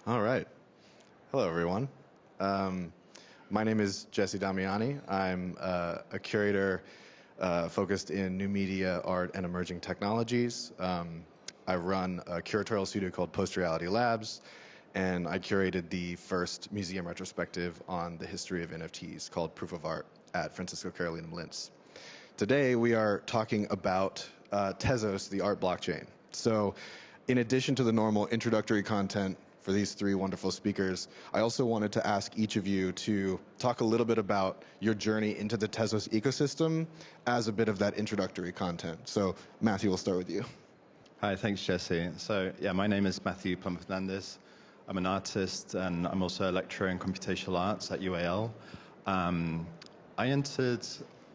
All right. Hello, everyone. My name is Jesse Damiani. I'm a curator focused in new media, art, and emerging technologies. I run a curatorial studio called Post Reality Labs, and I curated the first museum retrospective on the history of NFTs called Proof of Art at Francisco Carolinum Linz. Today, we are talking about Tezos, the art blockchain. So, in addition to the normal introductory content for these three wonderful speakers, I also wanted to ask each of you to talk a little bit about your journey into the Tezos ecosystem as a bit of that introductory content. So, Matthew, we'll start with you. Hi, thanks, Jesse. So, yeah, my name is Matthew Plummer-Fernández. I'm an artist, and I'm also a lecturer in computational arts at UAL. I entered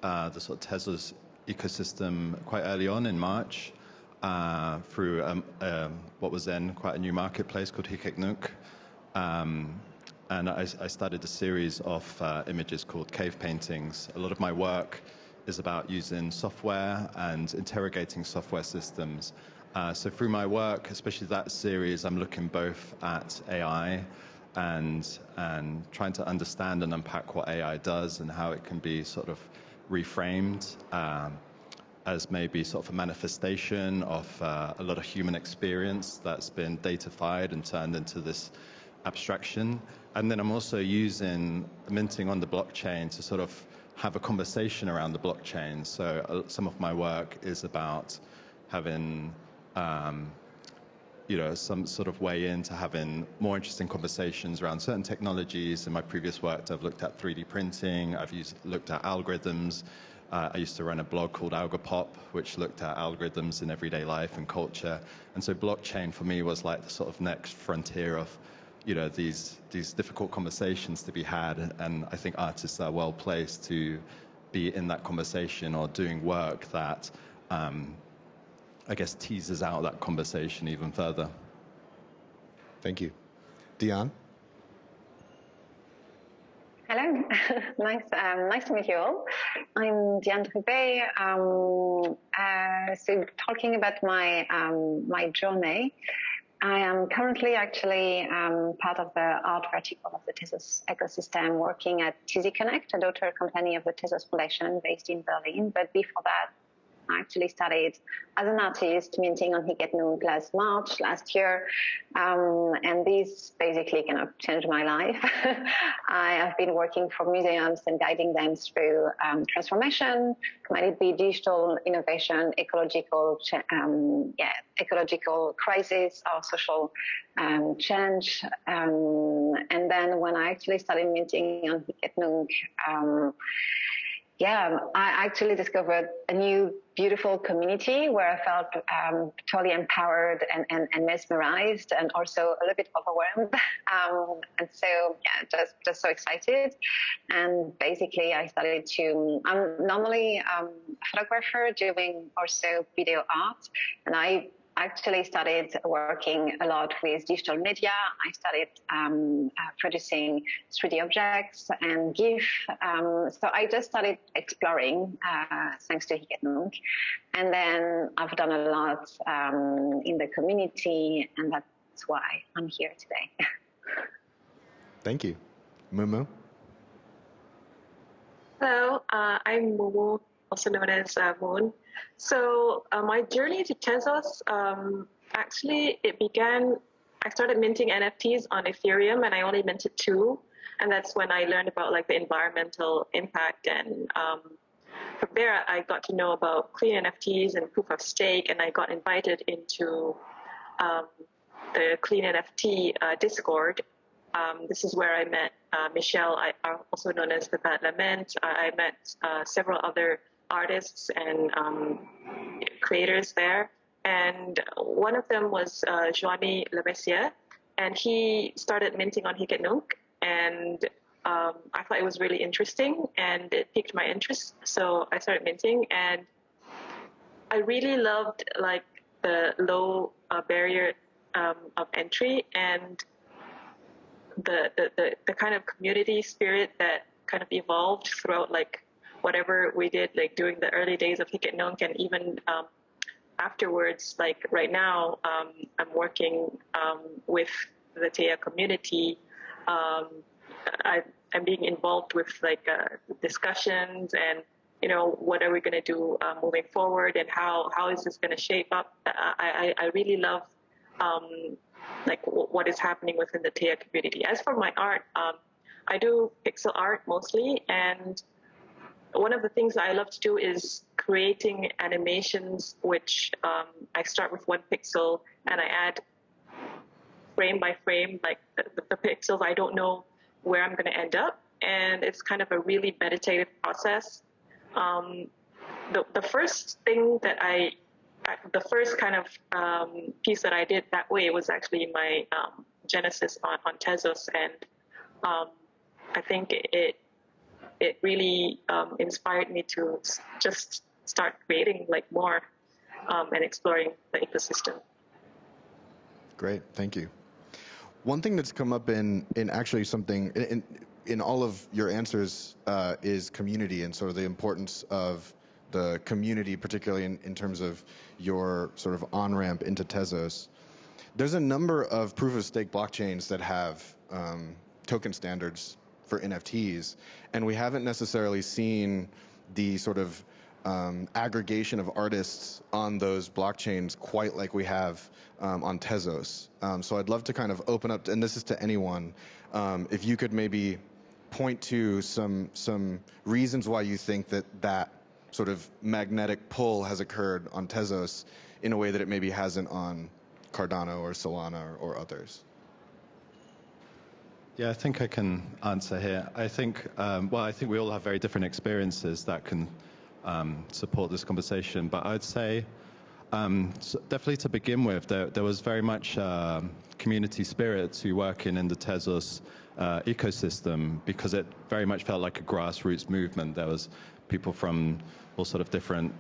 the sort of Tezos ecosystem quite early on in March through what was then quite a new marketplace called Nunc. And I started a series of images called cave paintings. A lot of my work is about using software and interrogating software systems. So through my work, especially that series, I'm looking both at AI and trying to understand and unpack what AI does and how it can be sort of reframed as maybe sort of a manifestation of a lot of human experience that's been datafied and turned into this abstraction. And then I'm also using minting on the blockchain to sort of have a conversation around the blockchain. So some of my work is about having some sort of way into having more interesting conversations around certain technologies. In my previous work, I've looked at 3D printing, looked at algorithms. I used to run a blog called AlgoPop, which looked at algorithms in everyday life and culture. And so blockchain for me was like the sort of next frontier of, these difficult conversations to be had. And I think artists are well placed to be in that conversation or doing work that I guess teases out that conversation even further. Thank you. Diane? Hello, nice to meet you all. I'm Diane Drubay. So talking about my journey, I am currently actually part of the art vertical of the Tezos Ecosystem, working at TZ Connect, a daughter company of the Tezos Foundation based in Berlin. But before that, I actually started as an artist minting on Hicathon last year, and this basically kind of changed my life. I have been working for museums and guiding them through transformation, might it be digital innovation, ecological crisis, or social change. And then when I actually started minting on Hicathon, I actually discovered a new beautiful community where I felt totally empowered and mesmerized, and also a little bit overwhelmed. And so, just so excited. And basically, I started I'm normally a photographer doing also video art, and I actually started working a lot with digital media. I started producing 3D objects and GIF. So I just started exploring thanks to Hicathon. And then I've done a lot in the community, and that's why I'm here today. Thank you. Mumu? Hello, I'm Mumu, also known as Moon. So my journey to Tezos, actually it began, I started minting NFTs on Ethereum, and I only minted 2. And that's when I learned about like the environmental impact. And from there, I got to know about clean NFTs and proof of stake. And I got invited into the Clean NFT Discord. This is where I met Michelle, also known as the Bad Lament. I met several other artists and creators there, and one of them was Joanie Lemessier, and he started minting on Hicathon, and I thought it was really interesting, and it piqued my interest, so I started minting, and I really loved like the low barrier of entry and the kind of community spirit that kind of evolved throughout like whatever we did like during the early days of Hicathon, and even afterwards. Like right now, I'm working with the TEA community. I'm being involved with like discussions and, you know, what are we going to do moving forward, and how is this going to shape up? I really love like what is happening within the TEA community. As for my art, I do pixel art mostly, and one of the things I love to do is creating animations, which I start with 1 pixel and I add frame by frame, like the pixels. I don't know where I'm going to end up, and it's kind of a really meditative process. The first thing that the first kind of piece that I did that way was actually my genesis on Tezos, and I think it really inspired me to just start creating like more and exploring the ecosystem. Great, thank you. One thing that's come up in actually something in all of your answers is community, and sort of the importance of the community, particularly in terms of your sort of on-ramp into Tezos. There's a number of proof-of-stake blockchains that have token standards for NFTs, and we haven't necessarily seen the sort of aggregation of artists on those blockchains quite like we have on Tezos. So I'd love to kind of open up, and this is to anyone, if you could maybe point to some reasons why you think that sort of magnetic pull has occurred on Tezos in a way that it maybe hasn't on Cardano or Solana or others. Yeah, I think I can answer here. I think, I think we all have very different experiences that can support this conversation. But I'd say, definitely to begin with, there was very much community spirit to working in the Tezos ecosystem, because it very much felt like a grassroots movement. There was people from all sort of different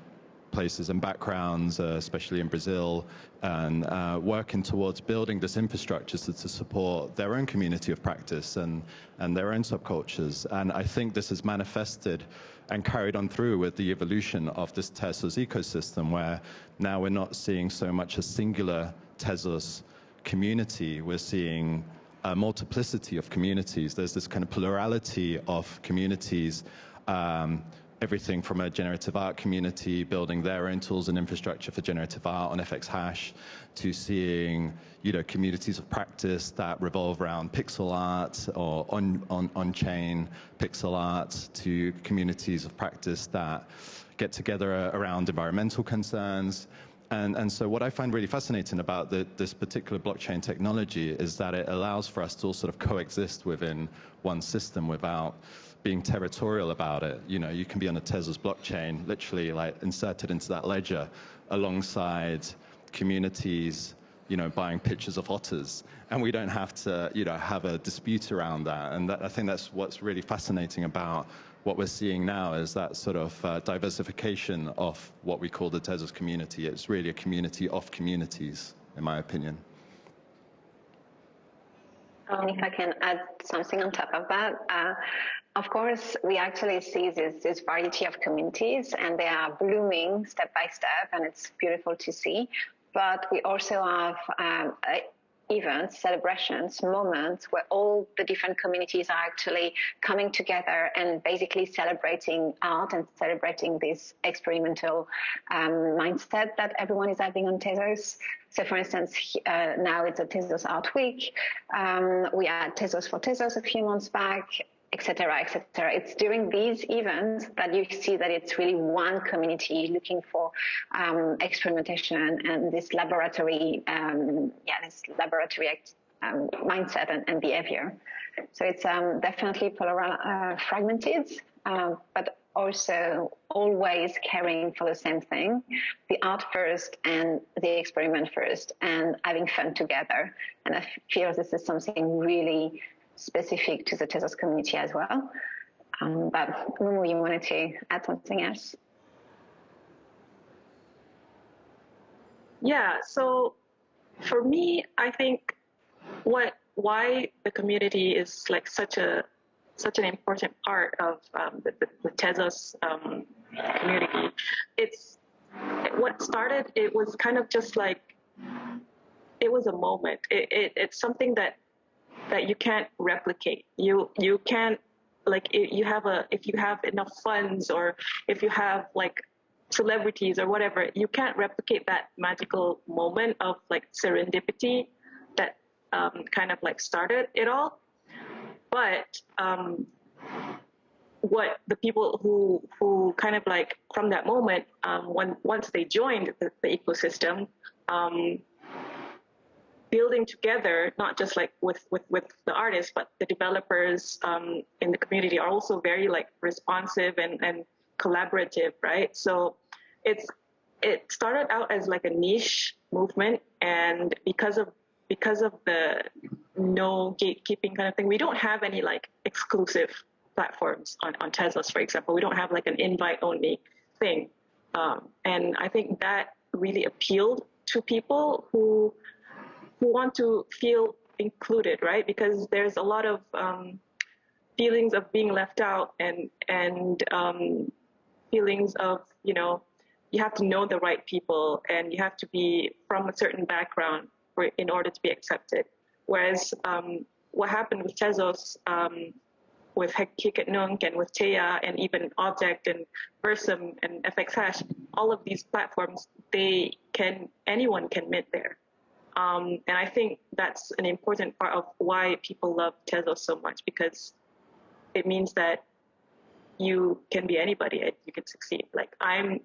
places and backgrounds, especially in Brazil, and working towards building this infrastructure to support their own community of practice and their own subcultures. And I think this is manifested and carried on through with the evolution of this Tezos ecosystem, where now we're not seeing so much a singular Tezos community, we're seeing a multiplicity of communities. There's this kind of plurality of communities, everything from a generative art community building their own tools and infrastructure for generative art on FX Hash, to seeing, you know, communities of practice that revolve around pixel art or on-chain pixel art, to communities of practice that get together around environmental concerns. And so what I find really fascinating about this particular blockchain technology is that it allows for us to all sort of coexist within one system without being territorial about it. You know, you can be on a Tezos blockchain, literally like inserted into that ledger alongside communities, you know, buying pictures of otters. And we don't have to, you know, have a dispute around that. And I think that's what's really fascinating about what we're seeing now, is that sort of diversification of what we call the Tezos community. It's really a community of communities, in my opinion. If I can add something on top of that, of course, we actually see this variety of communities, and they are blooming step by step, and it's beautiful to see. But we also have events, celebrations, moments where all the different communities are actually coming together and basically celebrating art and celebrating this experimental mindset that everyone is having on Tezos. So for instance, now it's a Tezos Art Week. We had Tezos for Tezos a few months back, etc., etc. It's during these events that you see that it's really one community looking for experimentation and this laboratory, mindset and behavior. So it's definitely fragmented, but also always caring for the same thing, the art first and the experiment first, and having fun together. And I feel this is something really specific to the Tezos community as well. But Mumu, you wanted to add something else? Yeah, so for me, I think why the community is like such an important part of the Tezos community. It's what started. It was kind of just like, it was a moment. It's something that that you can't replicate. You can't, like, if you have enough funds, or if you have like celebrities or whatever, you can't replicate that magical moment of like serendipity that kind of like started it all. But what the people who kind of like from that moment, once they joined the ecosystem, building together, not just like with the artists, but the developers in the community are also very like responsive and collaborative, right? So it started out as like a niche movement, and because of the no gatekeeping kind of thing, we don't have any like exclusive platforms on Tezos, for example. We don't have like an invite only thing, and I think that really appealed to people who want to feel included, right? Because there's a lot of feelings of being left out, and feelings of, you know, you have to know the right people, and you have to be from a certain background in order to be accepted. Whereas what happened with Tezos, with Hicathon and with Taya and even Object and Versum and FXHash, all of these platforms, anyone can mint there. And I think that's an important part of why people love Tezos so much, because it means that you can be anybody and you can succeed. Like I'm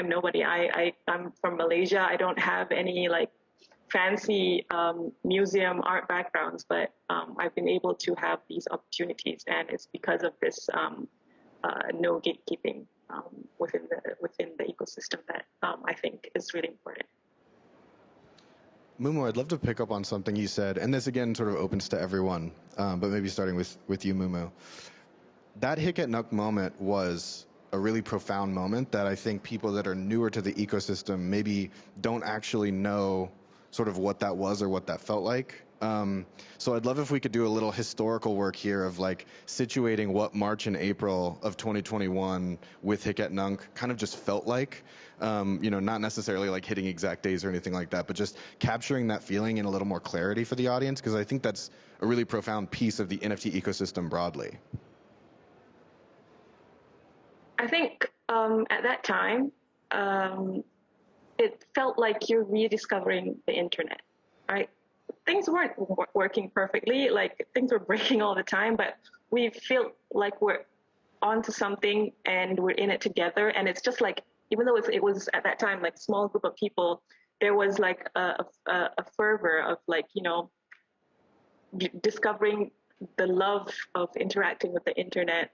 nobody. I'm from Malaysia. I don't have any like fancy museum art backgrounds, but I've been able to have these opportunities, and it's because of this no gatekeeping within the ecosystem that I think is really important. Mumu, I'd love to pick up on something you said, and this again sort of opens to everyone, but maybe starting with you, Mumu. That Hicathon moment was a really profound moment that I think people that are newer to the ecosystem maybe don't actually know sort of what that was or what that felt like. So I'd love if we could do a little historical work here of like situating what March and April of 2021 with Hicathon kind of just felt like. You know, not necessarily like hitting exact days or anything like that, but just capturing that feeling in a little more clarity for the audience, because I think that's a really profound piece of the NFT ecosystem broadly. I think at that time, it felt like you're rediscovering the internet, right? Things weren't working perfectly, like things were breaking all the time, but we feel like we're onto something and we're in it together. And it's just like, even though it was at that time like a small group of people, there was like a fervor of like, you know, discovering the love of interacting with the internet.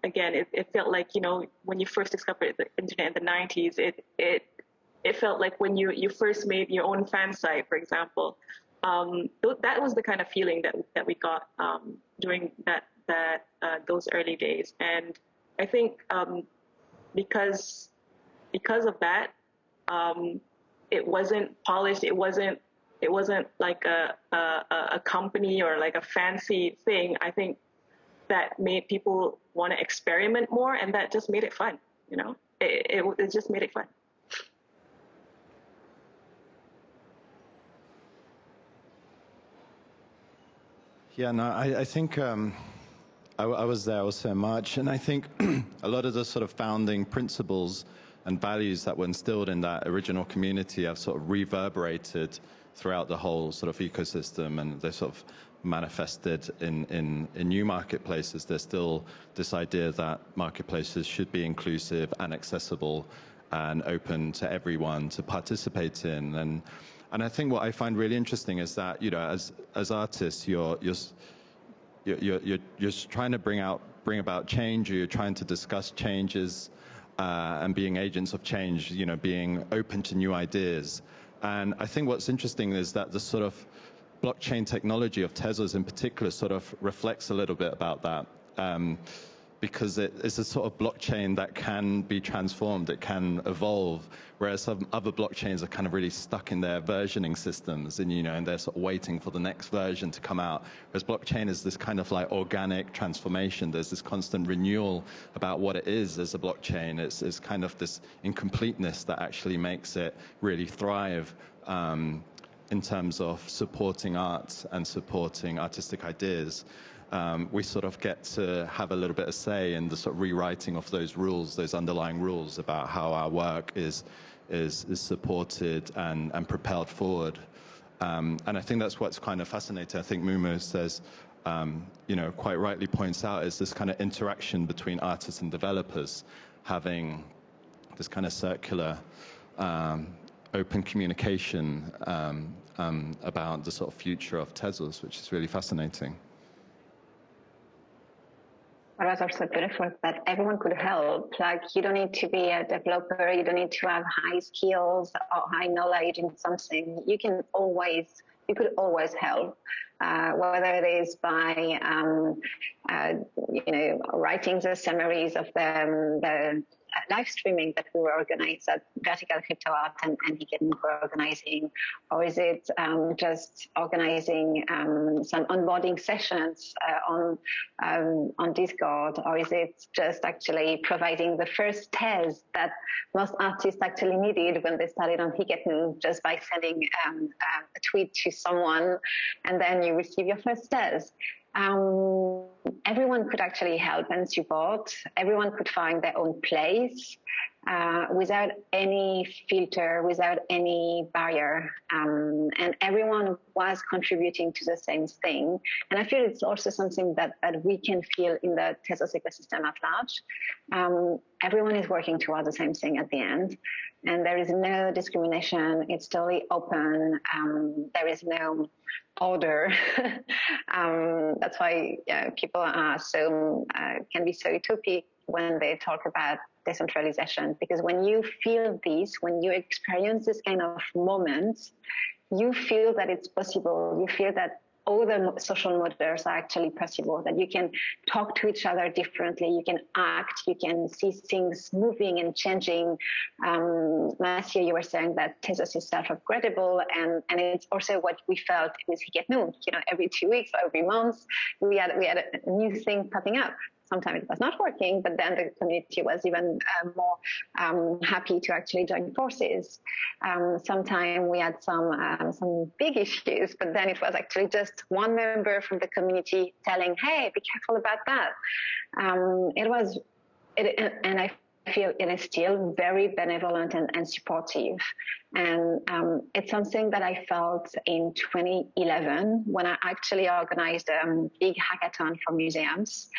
Again, it felt like, you know, when you first discovered the internet in the 90s, it felt like when you first made your own fan site, for example. That was the kind of feeling that we got during those early days. And I think because of that, it wasn't polished. It wasn't like a company or like a fancy thing. I think that made people want to experiment more, and that just made it fun. You know, it just made it fun. Yeah, no, I think I was there also in March, and I think a lot of the sort of founding principles and values that were instilled in that original community have sort of reverberated throughout the whole sort of ecosystem, and they're sort of manifested in new marketplaces. There's still this idea that marketplaces should be inclusive and accessible and open to everyone to participate in. And I think what I find really interesting is that, you know, as artists, you're trying to bring about change, or you're trying to discuss changes and being agents of change, you know, being open to new ideas. And I think what's interesting is that the sort of blockchain technology of Tezos in particular sort of reflects a little bit about that, because it's a sort of blockchain that can be transformed, it can evolve, whereas some other blockchains are kind of really stuck in their versioning systems, and, you know, and they're sort of waiting for the next version to come out. Whereas blockchain is this kind of like organic transformation. There's this constant renewal about what it is as a blockchain. It's kind of this incompleteness that actually makes it really thrive. in terms of supporting art and supporting artistic ideas, we sort of get to have a little bit of say in the sort of rewriting of those rules, those underlying rules about how our work is supported and propelled forward. And I think that's what's kind of fascinating. I think Mumu says, quite rightly points out, is this kind of interaction between artists and developers, having this kind of circular, open communication about the sort of future of Tezos, which is really fascinating. It was also beautiful that everyone could help. Like, you don't need to be a developer, you don't need to have high skills or high knowledge in something. You could always help, whether it is by, writing the summaries of the live streaming that we were organized at Vertical Crypto Art and Hicathon were organizing, or is it just organizing some onboarding sessions on Discord, or is it just actually providing the first test that most artists actually needed when they started on Hicathon, just by sending a tweet to someone and then you receive your first test. Everyone could actually help and support. Everyone could find their own place without any filter, without any barrier. And everyone was contributing to the same thing. And I feel it's also something that we can feel in the Tezos ecosystem at large. Everyone is working towards the same thing at the end. And there is no discrimination. It's totally open. There is no order. That's why people are can be so utopic when they talk about decentralization, because when you feel this, when you experience this kind of moment, you feel that it's possible. You feel that all the social models are actually possible, that you can talk to each other differently, you can act, you can see things moving and changing. Last year you were saying that Tezos is self-upgradable, and it's also what we felt with Hicathon. Every 2 weeks or every month, we had a new thing popping up. Sometimes it was not working, but then the community was even more happy to actually join forces. Sometimes we had some big issues, but then it was actually just one member from the community telling, "Hey, be careful about that." And I feel it is still very benevolent and supportive. And it's something that I felt in 2011 when I actually organized a big hackathon for museums.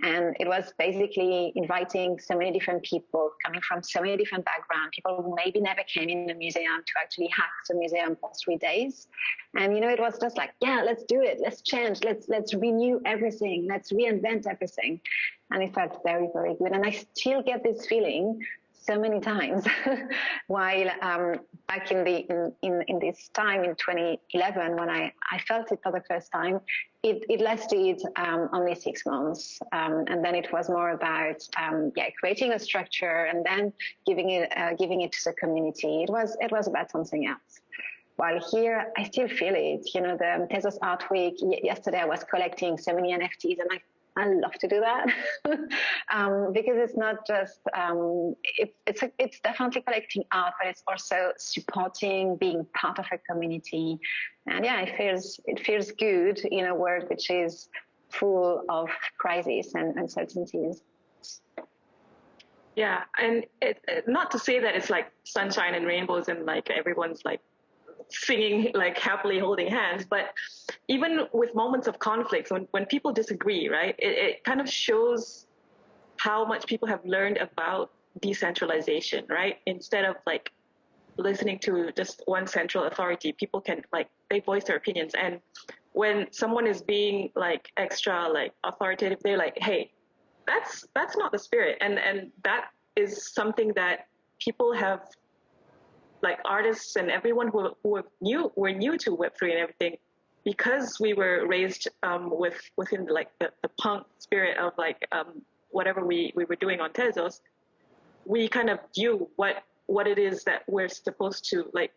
And it was basically inviting so many different people coming from so many different backgrounds, people who maybe never came in a museum, to actually hack the museum for 3 days. And, it was just like, yeah, let's do it. Let's change. Let's renew everything. Let's reinvent everything. And it felt very, very good. And I still get this feeling so many times while back in this time in 2011, when I felt it for the first time, it lasted only 6 months, and then it was more about creating a structure and then giving it to the community. It was about something else. While here, I still feel it. The Tezos Art Week, yesterday I was collecting so many NFTs, and I love to do that because it's not just it's definitely collecting art, but it's also supporting, being part of a community, and it feels good in a world which is full of crises and uncertainties. Yeah, and not to say that it's like sunshine and rainbows and like everyone's like singing like happily holding hands, but even with moments of conflicts, when people disagree, right, it kind of shows how much people have learned about decentralization, right? Instead of like listening to just one central authority, people can they voice their opinions. And when someone is being like extra like authoritative, they're like, hey, that's not the spirit. And that is something that people have, like artists and everyone who were new to Web3 and everything, because we were raised within like the punk spirit of like whatever we were doing on Tezos. We kind of knew what it is that we're supposed to like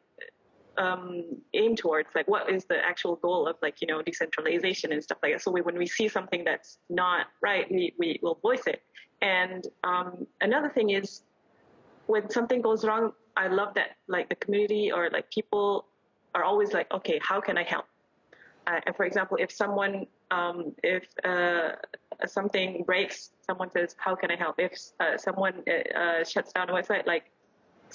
aim towards, like what is the actual goal of like decentralization and stuff like that. So when we see something that's not right, we will voice it. And another thing is, when something goes wrong, I love that like the community or like people are always like, okay, how can I help? And for example, if someone, if something breaks, someone says, how can I help? If someone shuts down a website, like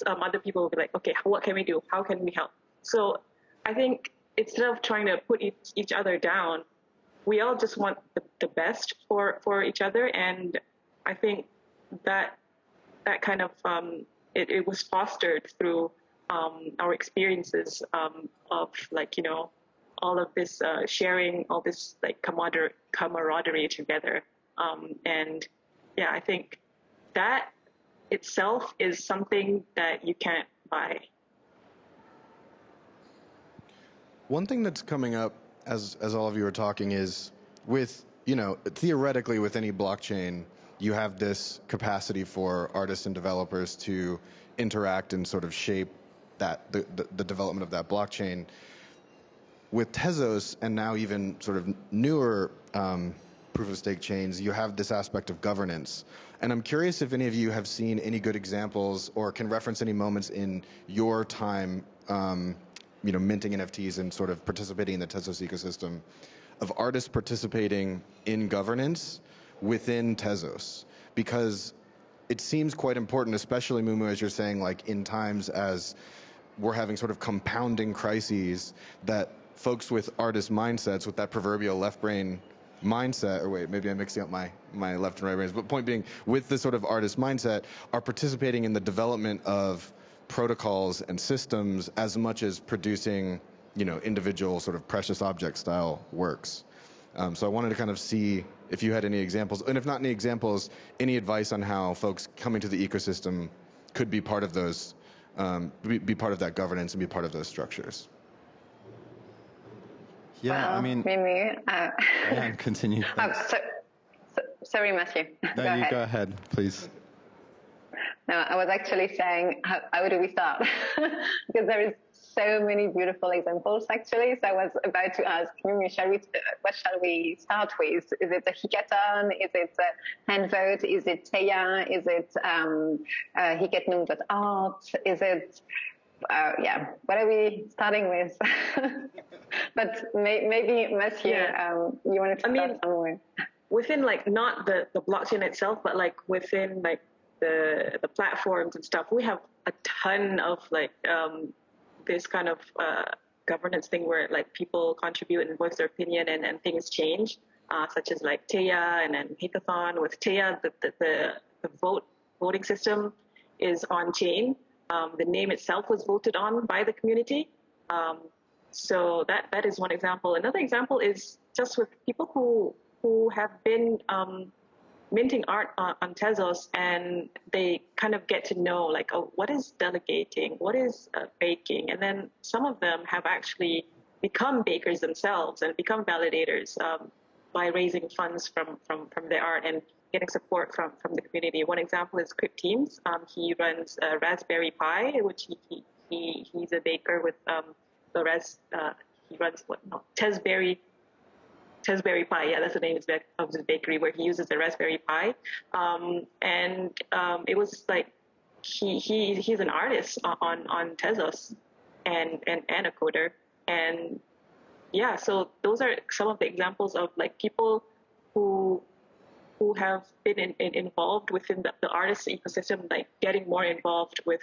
other people will be like, okay, what can we do? How can we help? So I think instead of trying to put each other down, we all just want the best for each other. And I think that kind of, it was fostered through our experiences of like, you know, all of this sharing, all this like camaraderie together. And yeah, I think that itself is something that you can't buy. One thing that's coming up as all of you are talking is with, you know, theoretically with any blockchain, you have this capacity for artists and developers to interact and sort of shape that the development of that blockchain. With Tezos and now even sort of newer proof of stake chains, you have this aspect of governance. And I'm curious if any of you have seen any good examples or can reference any moments in your time, you know, minting NFTs and sort of participating in the Tezos ecosystem of artists participating in governance within Tezos, because it seems quite important, especially Mumu, as you're saying, like in times as we're having sort of compounding crises, that folks with artist mindsets, with that proverbial left brain mindset, or wait, maybe I'm mixing up my left and right brains, but point being, with the sort of artist mindset, are participating in the development of protocols and systems as much as producing, you know, individual sort of precious object style works. So I wanted to kind of see if you had any examples, and if not any examples, any advice on how folks coming to the ecosystem could be part of those, be part of that governance and be part of those structures. Yeah, well, I mean, Mimi, yeah, continue. Sorry, Matthew. No, you go ahead, please. No, I was actually saying, how do we start? Because there is so many beautiful examples, actually. So I was about to ask, Mimi, what shall we start with? Is it a Hicathon? Is it a hand vote? Is it Teya? Is it Hicathon.art? Is it, yeah, what are we starting with? But maybe, Matthew, you wanted to start somewhere. Within, like, not the blockchain itself, but like within like the platforms and stuff, we have a ton of like this kind of governance thing where like people contribute and voice their opinion and things change, such as like Teya and then Hicathon. With Teya, the voting system is on chain. The name itself was voted on by the community. So that is one example. Another example is just with people who have been minting art on Tezos, and they kind of get to know, like, oh, what is delegating, what is baking, and then some of them have actually become bakers themselves and become validators by raising funds from their art and getting support from the community. One example is Crypt Teams. He runs Raspberry Pi, which he's a baker with he runs Tezberry Pi, yeah, that's the name of his bakery, where he uses the Raspberry Pi. And it was like, he's an artist on Tezos and a coder. And yeah, so those are some of the examples of like people who have been involved within the artist ecosystem, like getting more involved with,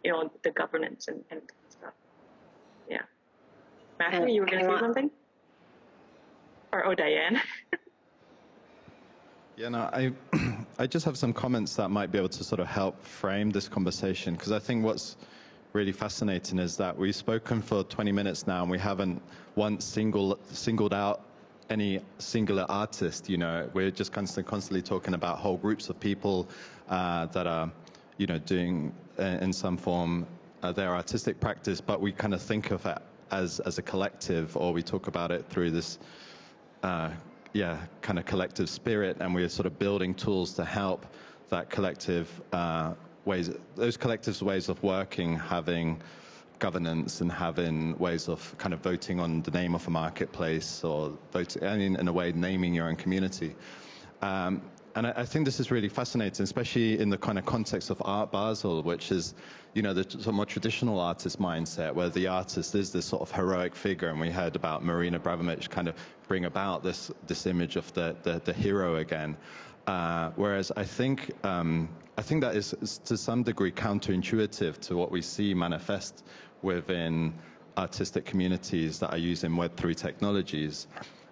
you know, the governance and stuff. Yeah. Matthew, you were going to say something? Or Diane. Yeah, no, I just have some comments that might be able to sort of help frame this conversation, because I think what's really fascinating is that we've spoken for 20 minutes now and we haven't once singled out any singular artist. You know, we're just constantly talking about whole groups of people that are, you know, doing in some form their artistic practice, but we kind of think of it as a collective, or we talk about it through this kind of collective spirit, and we're sort of building tools to help that collective those collective ways of working, having governance and having ways of kind of voting on the name of a marketplace, or voting, in a way, naming your own community. And I think this is really fascinating, especially in the kind of context of Art Basel, which is, you know, the sort of more traditional artist mindset, where the artist is this sort of heroic figure. And we heard about Marina Abramović kind of bring about this image of the hero again. Whereas I think that is to some degree counterintuitive to what we see manifest within artistic communities that are using Web3 technologies.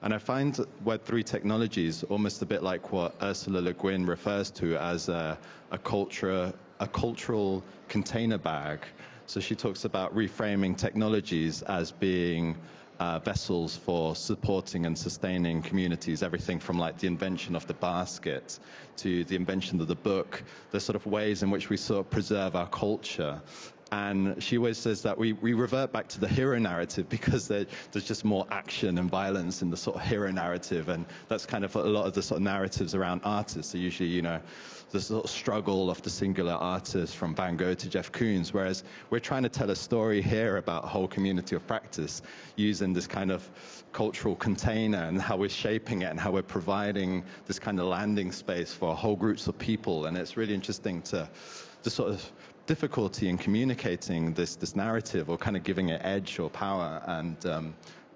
And I find Web3 technologies almost a bit like what Ursula Le Guin refers to as a cultural container bag. So she talks about reframing technologies as being vessels for supporting and sustaining communities, everything from like the invention of the basket to the invention of the book, the sort of ways in which we sort of preserve our culture. And she always says that we revert back to the hero narrative because there's just more action and violence in the sort of hero narrative. And that's kind of a lot of the sort of narratives around artists are usually, you know, the sort of struggle of the singular artist from Van Gogh to Jeff Koons. Whereas we're trying to tell a story here about a whole community of practice using this kind of cultural container and how we're shaping it and how we're providing this kind of landing space for whole groups of people. And it's really interesting to the sort of difficulty in communicating this narrative or kind of giving it edge or power. And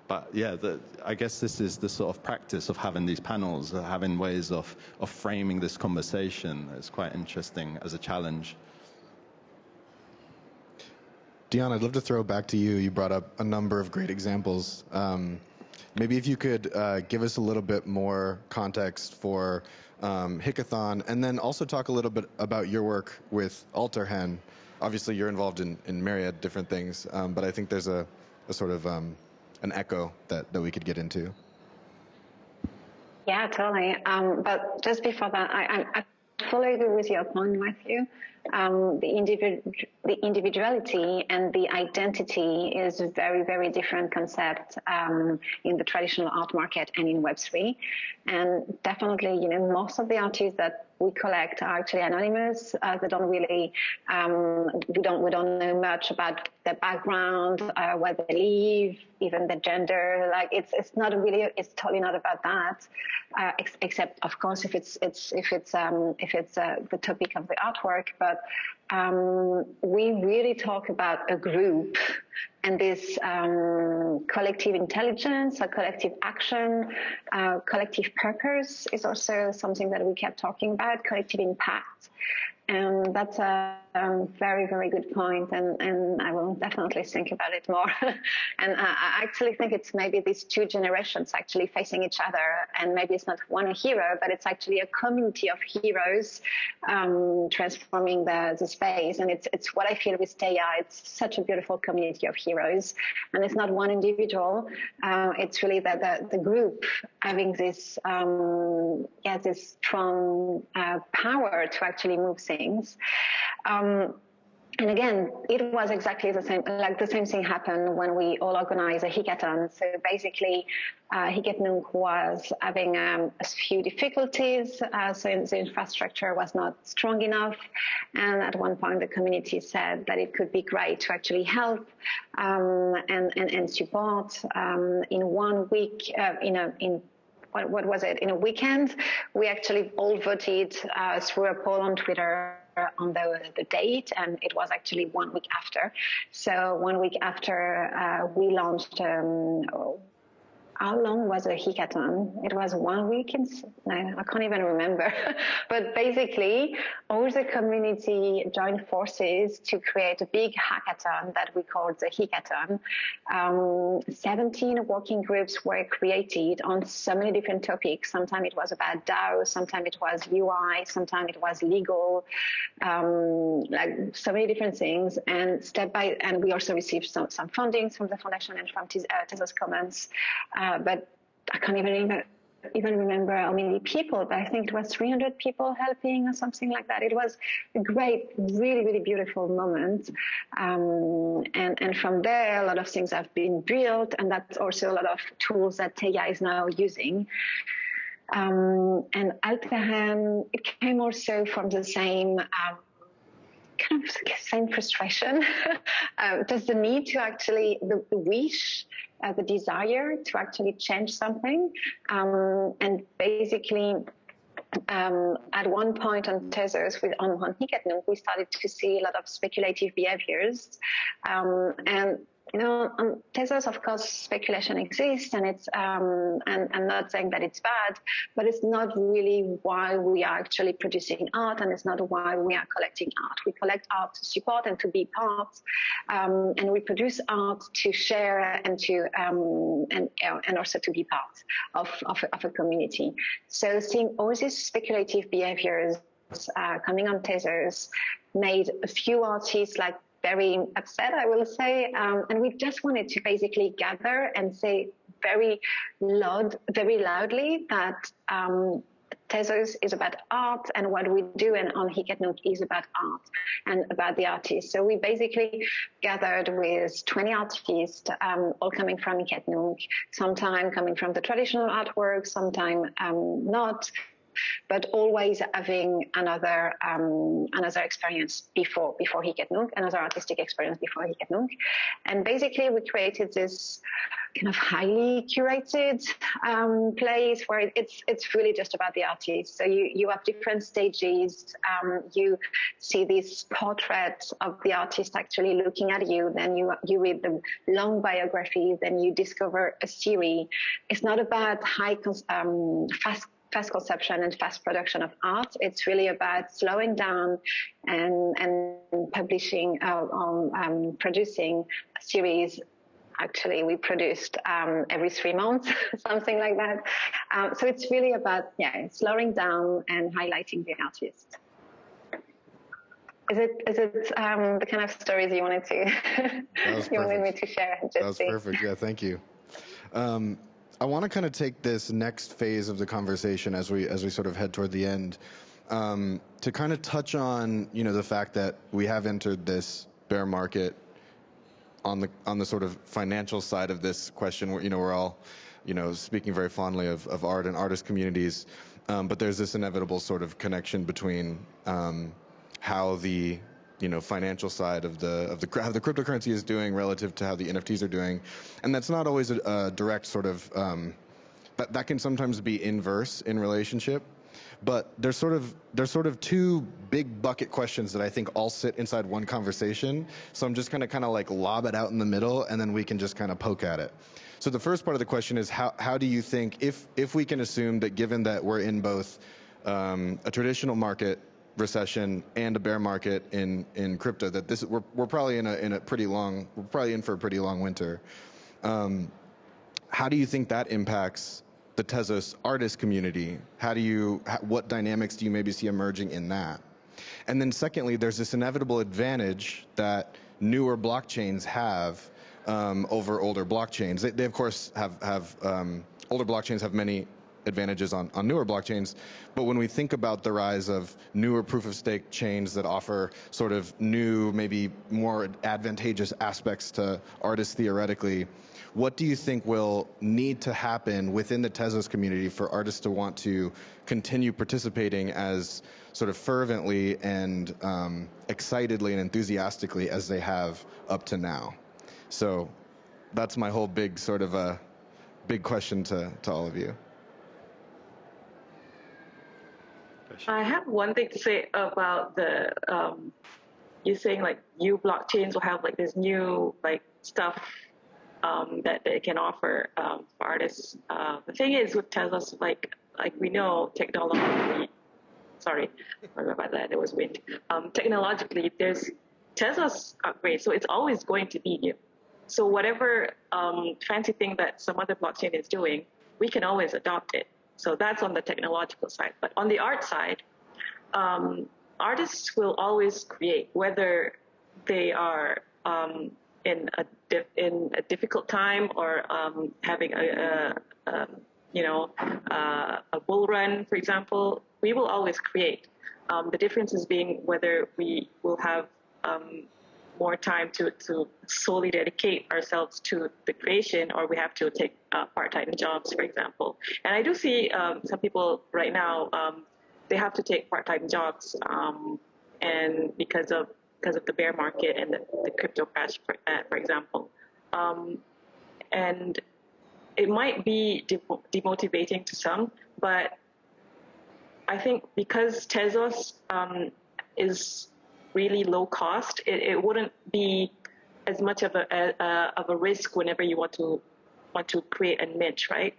but yeah, I guess this is the sort of practice of having these panels, having ways of framing this conversation. It's quite interesting as a challenge. Diane, I'd love to throw back to you. You brought up a number of great examples. Maybe if you could give us a little bit more context for Hicathon, and then also talk a little bit about your work with Ultra-Hen. Obviously, you're involved in myriad different things, but I think there's a sort of an echo that we could get into. Yeah, totally. But just before that, I fully agree with your point, Matthew. The individuality and the identity is a very, very different concept in the traditional art market and in Web3. And definitely, you know, most of the artists that we collect are actually anonymous. They don't really, we don't know much about their background, where they live, even their gender. Like it's totally not about that. Except of course if it's the topic of the artwork. But we really talk about a group and this collective intelligence, a collective action, collective purpose is also something that we kept talking about, collective impact. And that's a very, very good point, and I will definitely think about it more. And I actually think it's maybe these two generations actually facing each other, and maybe it's not one hero, but it's actually a community of heroes transforming the space. And it's what I feel with Teya. It's such a beautiful community of heroes, and it's not one individual. It's really the group having this this strong power to actually move things. And again, it was exactly the same, like the same thing happened when we all organized a Hicathon. So basically, Hicathon was having a few difficulties, so the infrastructure was not strong enough. And at one point, the community said that it could be great to actually help and support. In 1 week, what was it? In a weekend, we actually all voted through a poll on Twitter on the date, and it was actually 1 week after. So 1 week after we launched, how long was a Hicathon? It was 1 week, I can't even remember. But basically, all the community joined forces to create a big hackathon that we called the Hicathon. 17 working groups were created on so many different topics. Sometimes it was about DAO, sometimes it was UI, sometimes it was legal, like so many different things. And and we also received some funding from the foundation and from Tezos Commons. But I can't even remember how many people, but I think it was 300 people helping or something like that. It was a great, really, really beautiful moment. And from there, a lot of things have been built, and that's also a lot of tools that Teya is now using. And Ultra-Hen, it came also from the same kind of same frustration, just the need to actually, the wish, the desire to actually change something. And basically, at one point on Tezos, on Hicathon, we started to see a lot of speculative behaviors. And on Tezos, of course, speculation exists, and it's and I'm not saying that it's bad, but it's not really why we are actually producing art, and it's not why we are collecting art. We collect art to support and to be part, and we produce art to share and to and also to be part of a community. So seeing all these speculative behaviors coming on Tezos made a few artists very upset, I will say, and we just wanted to basically gather and say very loudly that Tezos is about art, and what we do and on Hicathon is about art and about the artists. So we basically gathered with 20 artists, all coming from Hicathon, sometime coming from the traditional artwork, sometime not, but always having another experience before Hicathon, another artistic experience before Hicathon. And basically we created this kind of highly curated place where it's really just about the artist. So you have different stages. You see these portraits of the artist actually looking at you. Then you read the long biography. Then you discover a series. It's not about fast conception and fast production of art. It's really about slowing down and publishing producing a series. Actually, we produced every 3 months, something like that. So it's really about slowing down and highlighting the artist. Is it the kind of stories you wanted me to share? That was perfect. Yeah, thank you. I want to kind of take this next phase of the conversation as we sort of head toward the end, to kind of touch on the fact that we have entered this bear market on the sort of financial side of this question. We're all speaking very fondly of art and artist communities, but there's this inevitable sort of connection between how the financial side of how the cryptocurrency is doing relative to how the NFTs are doing, and that's not always a direct sort of that can sometimes be inverse in relationship. But there's sort of two big bucket questions that I think all sit inside one conversation. So I'm just going to kind of lob it out in the middle, and then we can just kind of poke at it. So the first part of the question is how do you think, if we can assume that given that we're in both a traditional market recession and a bear market in crypto, that we're probably we're probably in for a pretty long winter. How do you think that impacts the Tezos artist community? What dynamics do you maybe see emerging in that? And then secondly, there's this inevitable advantage that newer blockchains have over older blockchains. They of course have older blockchains have many advantages on newer blockchains, but when we think about the rise of newer proof of stake chains that offer sort of new, maybe more advantageous aspects to artists theoretically, what do you think will need to happen within the Tezos community for artists to want to continue participating as sort of fervently and excitedly and enthusiastically as they have up to now? So that's my whole big sort of a big question to all of you. I have one thing to say about the you're saying new blockchains will have this new stuff that they can offer for artists. The thing is with Tezos, we know technologically. Sorry about that. There was wind. Technologically, there's Tezos upgrade, so it's always going to be new. So whatever fancy thing that some other blockchain is doing, we can always adopt it. So that's on the technological side. But on the art side, artists will always create, whether they are in a difficult time or having a bull run, for example. We will always create. The difference is being whether we will have more time to solely dedicate ourselves to the creation, or we have to take part-time jobs, for example. And I do see some people right now, they have to take part-time jobs, and because of the bear market and the crypto crash, for example. And it might be demotivating to some, but I think because Tezos is really low cost, it wouldn't be as much of a risk whenever you want to create and mint, right?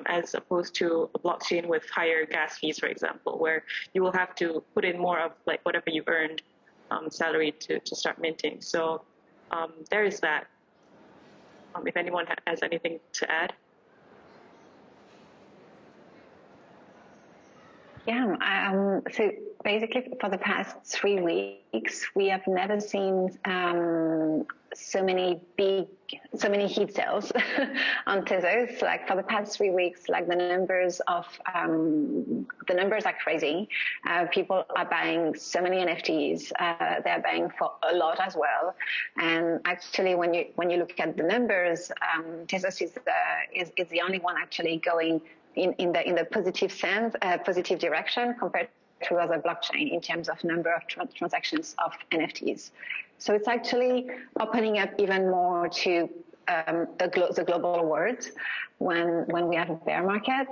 As opposed to a blockchain with higher gas fees, for example, where you will have to put in more of like whatever you earned salary to start minting. So there is that. If anyone has anything to add. Yeah, so basically for the past 3 weeks, we have never seen so many heat cells on Tezos. Like for the past 3 weeks, like the numbers are crazy. People are buying so many NFTs. They're buying for a lot as well. And actually, when you look at the numbers, Tezos is the only one actually going in the positive sense, positive direction compared to other blockchain in terms of number of transactions of NFTs. So it's actually opening up even more to the global world when we have a bear market.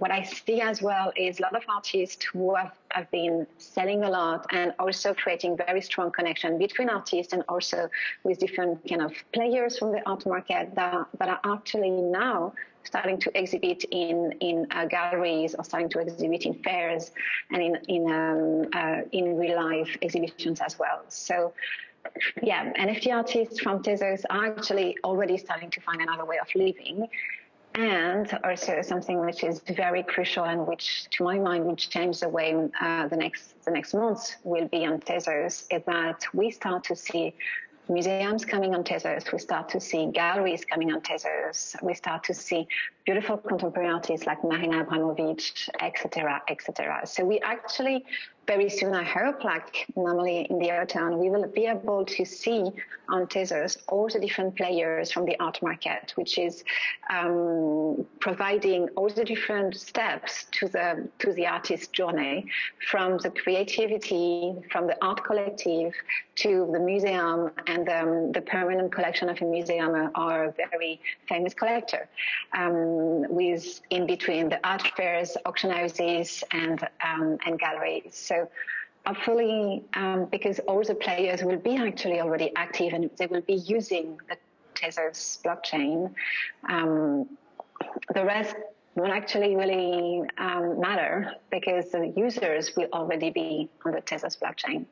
What I see as well is a lot of artists who have been selling a lot and also creating very strong connection between artists and also with different kind of players from the art market that are actually now starting to exhibit in galleries or starting to exhibit in fairs and in real life exhibitions as well. So yeah, NFT artists from Tezos are actually already starting to find another way of living. And also something which is very crucial and which, to my mind, will change the way the next months will be on Tezos, is that we start to see museums coming on Tezos, we start to see galleries coming on Tezos, we start to see beautiful contemporary artists like Marina Abramovic, etc., etc. So we actually, very soon, I hope, like normally in the autumn, we will be able to see on Tezos all the different players from the art market, which is providing all the different steps to the artist's journey, from the creativity, from the art collective to the museum and the permanent collection of a museum or a very famous collector, with in between the art fairs, auction houses, and galleries. So hopefully, because all the players will be actually already active and they will be using the Tezos blockchain, the rest won't actually really matter because the users will already be on the Tezos blockchain.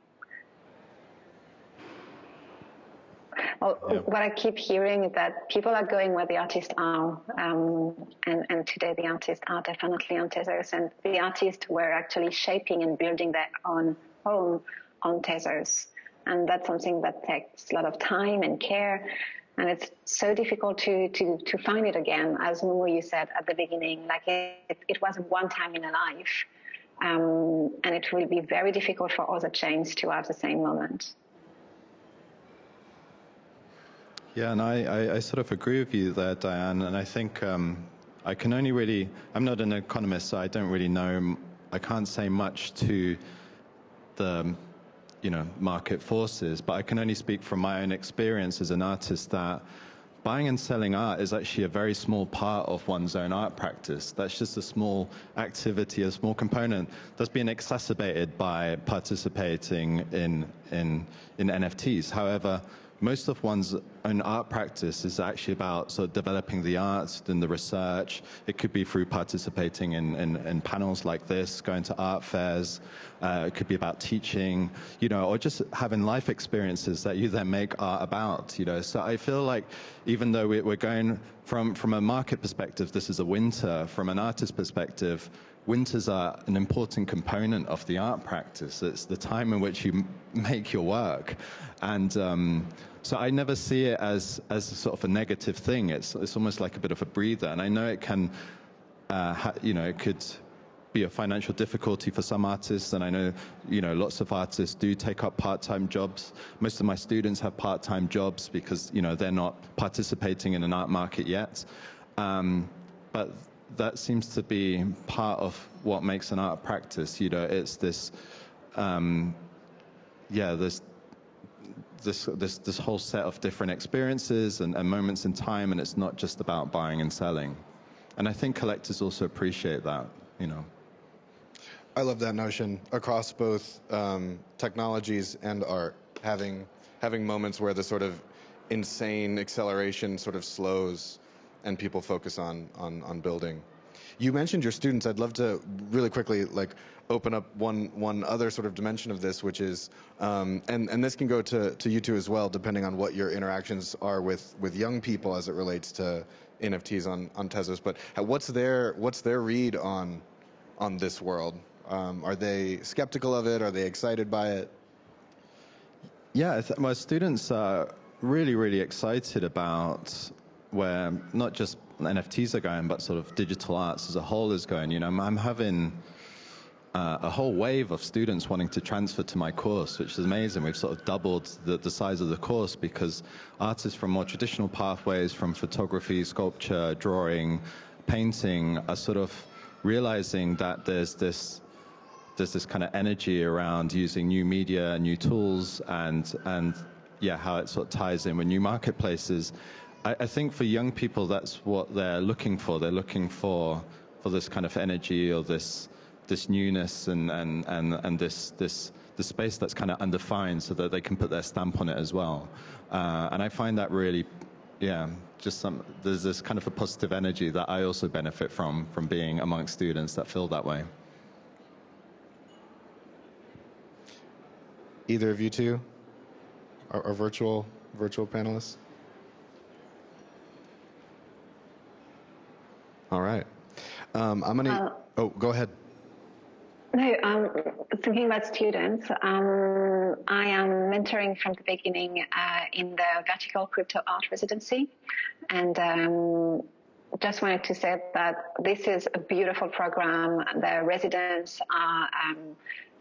Well, yeah. What I keep hearing is that people are going where the artists are, and today the artists are definitely on Tezos, and the artists were actually shaping and building their own home on Tezos, and that's something that takes a lot of time and care, and it's so difficult to find it again. As Mumu, you said at the beginning, like it was one time in a life, and it will be very difficult for other chains to have the same moment. Yeah, and I sort of agree with you there, Diane, and I think I can only really, I'm not an economist, so I don't really know, I can't say much to the, market forces, but I can only speak from my own experience as an artist that buying and selling art is actually a very small part of one's own art practice. That's just a small activity, a small component that's been exacerbated by participating in NFTs. However, most of one's own art practice is actually about sort of developing the art and the research. It could be through participating in panels like this, going to art fairs. It could be about teaching, or just having life experiences that you then make art about, So I feel like even though we're going from a market perspective, this is a winter. From an artist perspective, winters are an important component of the art practice. It's the time in which you make your work. And so I never see it as a sort of a negative thing. It's almost like a bit of a breather. And I know it can, it could be a financial difficulty for some artists. And I know, lots of artists do take up part-time jobs. Most of my students have part-time jobs because, they're not participating in an art market yet. But that seems to be part of what makes an art practice. It's this, this whole set of different experiences and moments in time, and it's not just about buying and selling. And I think collectors also appreciate that, I love that notion across both technologies and art, having moments where the sort of insane acceleration sort of slows and people focus on building. You mentioned your students. I'd love to really quickly like open up one other sort of dimension of this, which is, and this can go to you two as well, depending on what your interactions are with young people as it relates to NFTs on Tezos. But what's their read on this world? Are they skeptical of it? Are they excited by it? Yeah, my students are really, really excited about where not just NFTs are going, but sort of digital arts as a whole is going. You know, I'm having a whole wave of students wanting to transfer to my course, which is amazing. We've sort of doubled the size of the course because artists from more traditional pathways, from photography, sculpture, drawing, painting, are sort of realizing that there's this kind of energy around using new media, new tools, and yeah, how it sort of ties in with new marketplaces. I think for young people, that's what they're looking for. They're looking for this kind of energy or this newness and this space that's kind of undefined, so that they can put their stamp on it as well. And I find that really, yeah, there's this kind of a positive energy that I also benefit from being amongst students that feel that way. Either of you two are virtual panelists? All right. I'm gonna. Go ahead. No, thinking about students, I am mentoring from the beginning in the vertical crypto art residency, and just wanted to say that this is a beautiful program. The residents are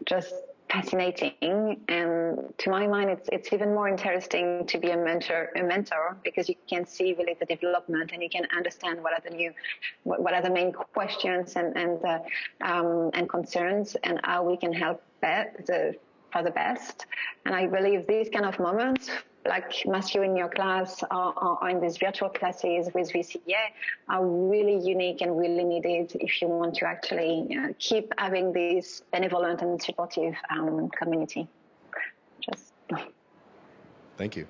just fascinating, and to my mind, it's even more interesting to be a mentor because you can see really the development, and you can understand what are the main questions and concerns, and how we can help for the best. And I believe these kind of moments, like Matthew in your class or in these virtual classes with VCA, are really unique and really needed if you want to actually keep having this benevolent and supportive community. Thank you.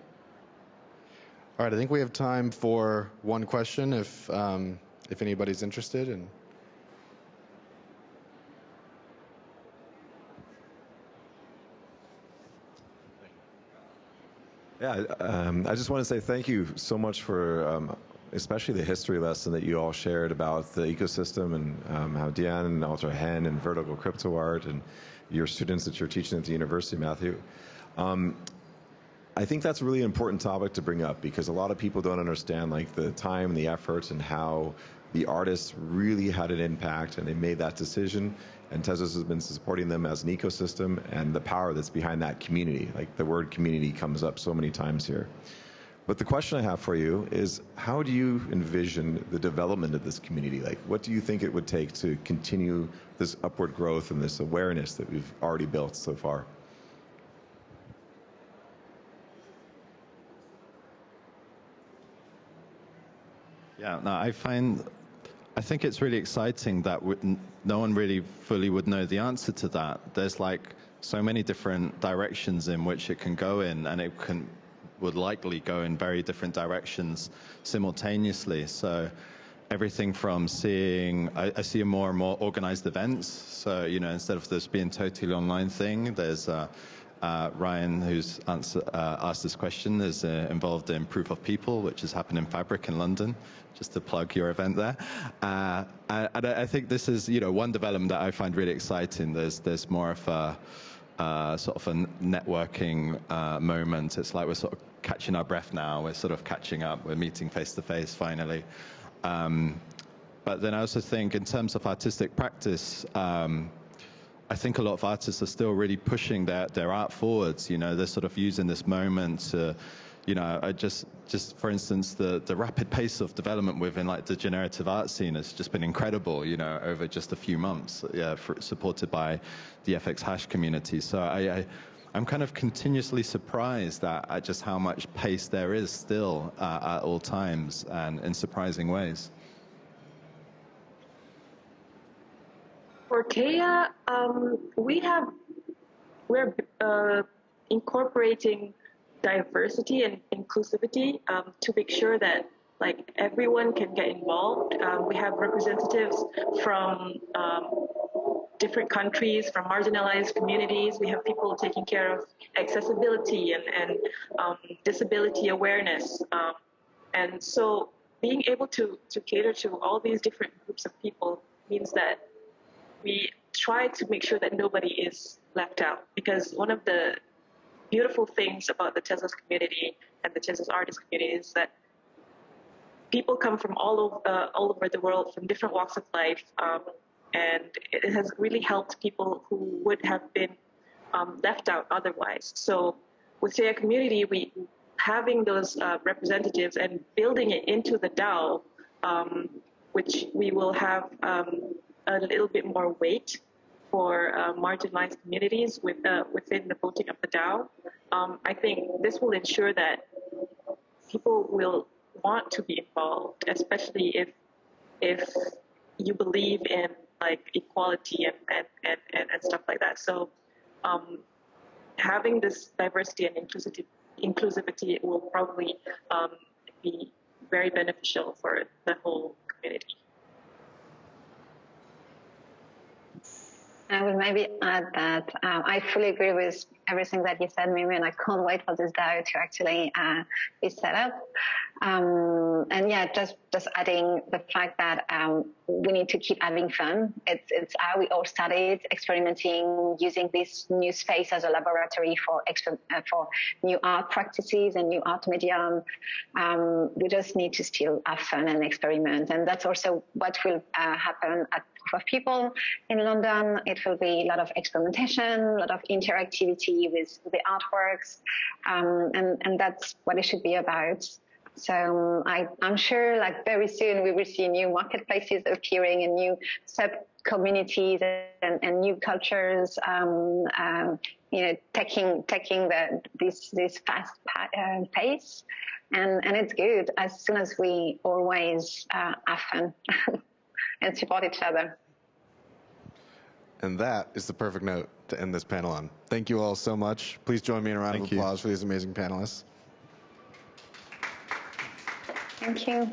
All right, I think we have time for one question if anybody's interested. And yeah, I just want to say thank you so much for especially the history lesson that you all shared about the ecosystem and how Diane and Ultra-Hen and vertical crypto art and your students that you're teaching at the university, Matthew. I think that's a really important topic to bring up because a lot of people don't understand like the time and the effort and how the artists really had an impact and they made that decision, and Tezos has been supporting them as an ecosystem and the power that's behind that community. Like the word community comes up so many times here. But the question I have for you is, how do you envision the development of this community? Like, what do you think it would take to continue this upward growth and this awareness that we've already built so far? Yeah, no, I think it's really exciting that no one really fully would know the answer to that. There's like so many different directions in which it can go in, and it would likely go in very different directions simultaneously. So everything from I see more and more organized events. So, you know, instead of this being totally online thing, there's Ryan, who's asked this question, is involved in Proof of People, which is happening in Fabric in London, just to plug your event there. And I think this is, you know, one development that I find really exciting. There's more of a sort of a networking moment. It's like we're sort of catching our breath now. We're sort of catching up. We're meeting face to face finally. But then I also think in terms of artistic practice, I think a lot of artists are still really pushing their art forwards. You know, they're sort of using this moment to, you know, I just for instance, the rapid pace of development within like the generative art scene has just been incredible, you know, over just a few months, supported by the FX Hash community. So I'm kind of continuously surprised at just how much pace there is still at all times and in surprising ways. For Kea, we're incorporating diversity and inclusivity to make sure that like everyone can get involved. We have representatives from different countries, from marginalized communities. We have people taking care of accessibility and disability awareness. And so being able to cater to all these different groups of people means that we try to make sure that nobody is left out. Because one of the beautiful things about the Tezos community and the Tezos artist community is that people come from all over the world, from different walks of life, and it has really helped people who would have been left out otherwise. So with the community, we having those representatives and building it into the DAO, which we will have a little bit more weight for marginalized communities within the voting of the DAO. I think this will ensure that people will want to be involved, especially if you believe in like equality and stuff like that. So having this diversity and inclusivity will probably be very beneficial for the whole community. I would maybe add that I fully agree with everything that you said, Mumu, and I can't wait for this DAO to actually be set up. And yeah, just adding the fact that we need to keep having fun. It's how we all started experimenting, using this new space as a laboratory for new art practices and new art medium. We just need to still have fun and experiment, and that's also what will happen at of people in London. It will be a lot of experimentation, a lot of interactivity with the artworks, and that's what it should be about. So I'm sure like very soon we will see new marketplaces appearing and new sub-communities and new cultures, taking this fast pace. And it's good as soon as we always have fun and support each other. And that is the perfect note to end this panel on. Thank you all so much. Please join me in a round of applause for these amazing panelists. Thank you.